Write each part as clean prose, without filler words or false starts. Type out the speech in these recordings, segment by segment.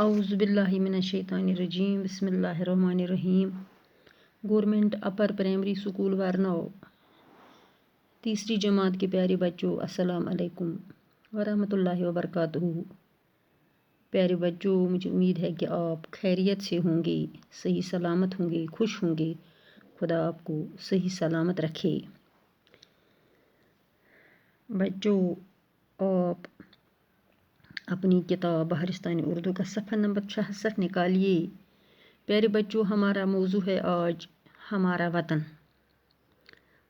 اعوذ باللہ من الشیطان الرجیم بسم اللہ الرحمن الرحیم۔ گورنمنٹ اپر پرائمری اسکول ورناؤ، تیسری جماعت کے پیارے بچوں، السلام علیکم ورحمۃ اللہ وبرکاتہ۔ پیارے بچوں، مجھے امید ہے کہ آپ خیریت سے ہوں گے، صحیح سلامت ہوں گے، خوش ہوں گے۔ خدا آپ کو صحیح سلامت رکھے۔ بچوں، آپ اپنی کتاب بہارستانی اردو کا صفحہ نمبر 66 نکالیے۔ پیارے بچوں، ہمارا موضوع ہے آج ہمارا وطن۔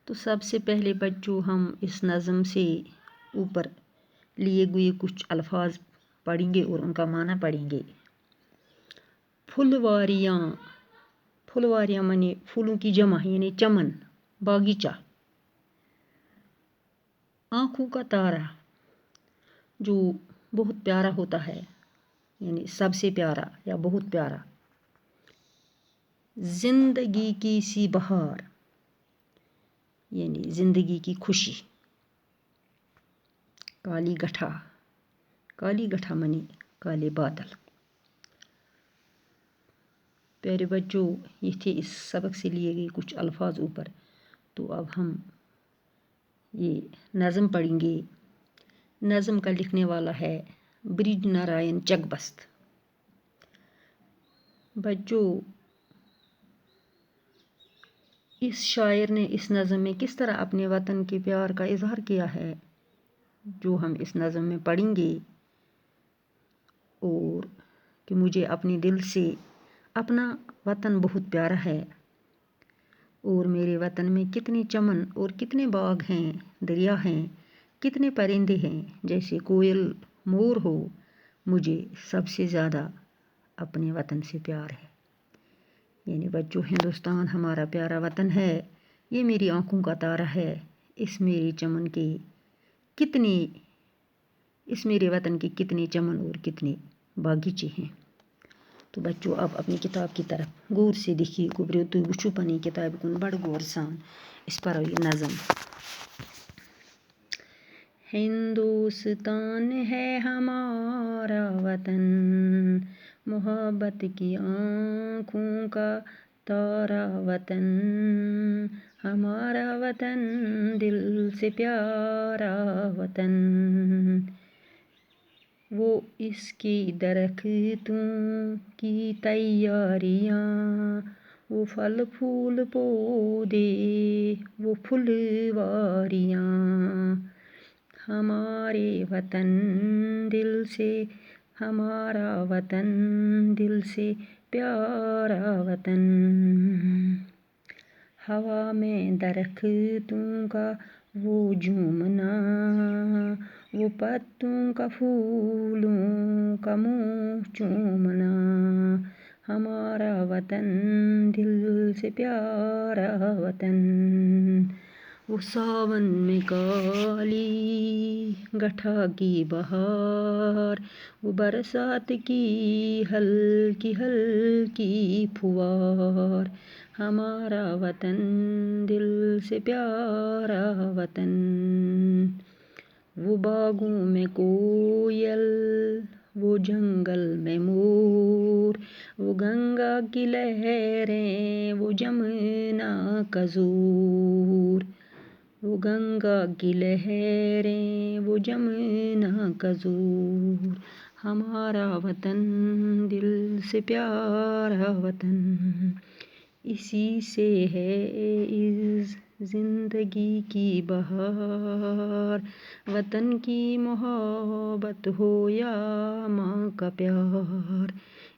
تو سب سے پہلے بچوں، ہم اس نظم سے اوپر لیے ہوئے کچھ الفاظ پڑھیں گے اور ان کا معنی پڑھیں گے۔ پھلواریاں، پھلواریاں معنی پھولوں کی جمع یعنی چمن، باغیچہ۔ آنکھوں کا تارا، جو بہت پیارا ہوتا ہے، یعنی سب سے پیارا یا بہت پیارا۔ زندگی کی سی بہار، یعنی زندگی کی خوشی۔ کالی گٹھا، کالی گٹھا معنی کالے بادل۔ پیارے بچوں، یہ تھے اس سبق سے لیے گئے کچھ الفاظ اوپر۔ تو اب ہم یہ نظم پڑھیں گے۔ نظم کا لکھنے والا ہے برج نارائن چکبست۔ بچوں، اس شاعر نے اس نظم میں کس طرح اپنے وطن کے پیار کا اظہار کیا ہے، جو ہم اس نظم میں پڑھیں گے، اور کہ مجھے اپنے دل سے اپنا وطن بہت پیارا ہے، اور میرے وطن میں کتنے چمن اور کتنے باغ ہیں، دریا ہیں، کتنے پرندے ہیں، جیسے کوئل، مور ہو۔ مجھے سب سے زیادہ اپنے وطن سے پیار ہے۔ یعنی بچوں، ہندوستان ہمارا پیارا وطن ہے، یہ میری آنکھوں کا تارا ہے۔ اس میرے چمن کے کتنے، اس میرے وطن کے کتنے چمن اور کتنے باغیچے ہیں۔ تو بچوں، اب اپنی کتاب کی طرف غور سے دیکھیے۔ گوبرو تو وچھو پنی کتاب کن بڑ غور سان اس پر یہ نظم۔ ہندوستان ہے ہمارا وطن، محبت کی آنکھوں کا تارا وطن، ہمارا وطن دل سے پیارا وطن۔ وہ اس کے درختوں کی تیاریاں، وہ پھل پھول پودے، وہ پھلواریاں، ہمارے وطن دل سے، ہمارا وطن دل سے پیارا وطن۔ ہوا میں درختوں کا وہ جھومنا، وہ پتوں کا پھولوں کا منہ چومنا، ہمارا وطن دل سے پیارا وطن۔ وہ ساون میں کالی گٹھا کی بہار، وہ برسات کی ہلکی ہلکی پھوار، ہمارا وطن دل سے پیارا وطن۔ وہ باغوں میں کوئل، وہ جنگل میں مور، وہ گنگا کی لہریں، وہ جمنا کا زور، وہ گنگا کی لہریں، وہ جمنا کا زور، ہمارا وطن دل سے پیارا وطن۔ اسی سے ہے اس زندگی کی بہار، وطن کی محبت ہو یا ماں کا پیار۔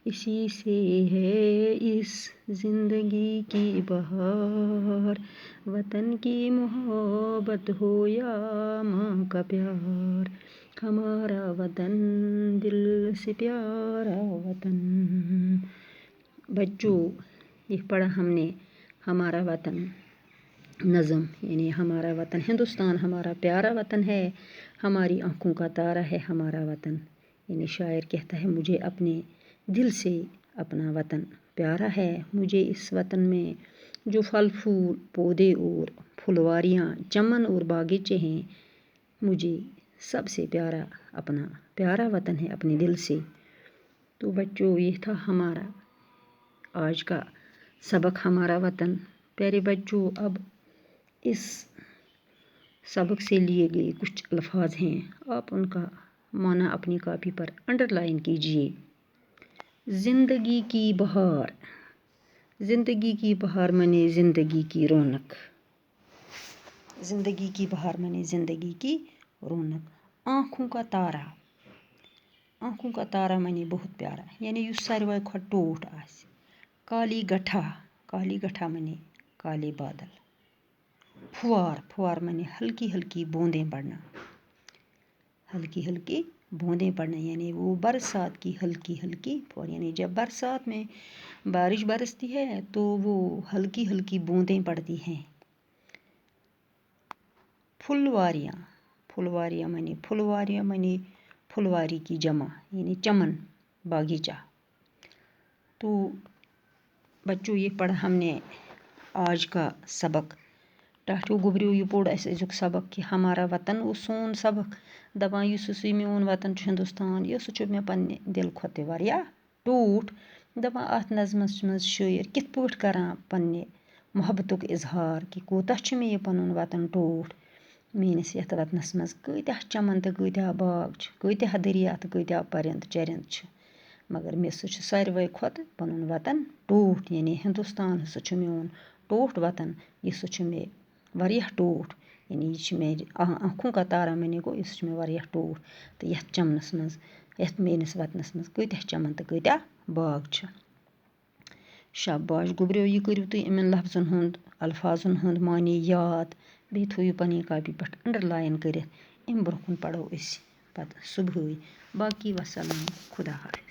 اسی سے ہے اس زندگی کی بہار، وطن کی محبت ہو یا ماں کا پیار، ہمارا وطن دل سے پیارا وطن۔ بچوں، یہ پڑھا ہم نے ہمارا وطن نظم، یعنی ہمارا وطن ہندوستان ہمارا پیارا وطن ہے، ہماری آنکھوں کا تارا ہے ہمارا وطن۔ یعنی شاعر کہتا ہے مجھے اپنے دل سے اپنا وطن پیارا ہے، مجھے اس وطن میں جو پھل پھول پودے اور پھلواریاں، چمن اور باغیچے ہیں، مجھے سب سے پیارا اپنا پیارا وطن ہے اپنے دل سے۔ تو بچوں یہ تھا ہمارا آج کا سبق ہمارا وطن. پیارے بچوں اب اس سبق سے لیے گئے کچھ الفاظ ہیں، آپ ان کا معنی اپنی کاپی پر انڈر لائن کیجیے. زندگی کی بہار. زندگی کی بہار منے زندگی کی رونق. زندگی کی بہار منے زندگی کی رونق. آنکھوں کا تارا. آنکھوں کا تارا منے بہت پیارا یعنی یُس ساروی کھۄتہٕ ٹوٹھ آسہِ. کالی گٹھا. کالی گٹھا منے کالے بادل. پھوار. پھوار منے ہلکی ہلکی بوندیں پڑنا. ہلکی ہلکی بوندیں پڑنا یعنی وہ برسات کی ہلکی ہلکی پھوار یعنی جب برسات میں بارش برستی ہے تو وہ ہلکی ہلکی بوندیں پڑتی ہیں. پھلواریاں. پھلواریاں منے پھلواری کی جمع یعنی چمن باغیچہ. تو بچوں یہ پڑھا ہم نے آج کا سبق. ٹاٹھیو گوبریو یہ پوٚر اَسہِ أزیُک سبق کہ ہمارا وطن وہ سون سبق دپان یُس ہسا میون وطن چھُ ہندوستان یہِ ہسا چھُ مےٚ پننہِ دِلہٕ کھۄتہٕ تہِ واریاہ ٹوٹھ. دپان اَتھ نظمَس منٛز شٲعر کِتھ پٲٹھۍ کران پننہِ محبتُک اظہار کہ کوٗتاہ چھُ مےٚ یہِ پنُن وطن ٹوٹھ. میٲنِس یتھ وطنس منٛز کۭتیاہ چمن تہٕ کۭتیاہ باغ چھِ کۭتیاہ دریا تہٕ کۭتیاہ پرند چرند چھِ مگر مےٚ ہسا چھُ ساروی کھۄتہٕ پنُن وطن ٹوٹھ یعنی ہندوستان ہسا چھُ میون ٹوٹھ وطن. یہِ ہسا چھُ مےٚ واریاہ ٹوٹھ یعنی یہِ چھُ مےٚ آنکھوں کا تارا منے گوٚو یہِ چھُ مےٚ واریاہ ٹوٹھ. تہٕ یتھ چمنس منٛز یتھ میٲنِس وطنس منٛز کۭتیاہ چمن تہٕ کۭتیاہ باغ چھِ. شاباش گوبریو یہِ کٔرِو تُہۍ یِمن لفظن ہُنٛد الفاظن ہُنٛد معنے یاد بیٚیہِ تھٲیِو پنٕنۍ کاپی پٮ۪ٹھ انڈر لایِن کٔرِتھ. اَمہِ برونٛہہ کُن پرو أسۍ پتہٕ صبحٲے. باقی وسلام خدا حافظ.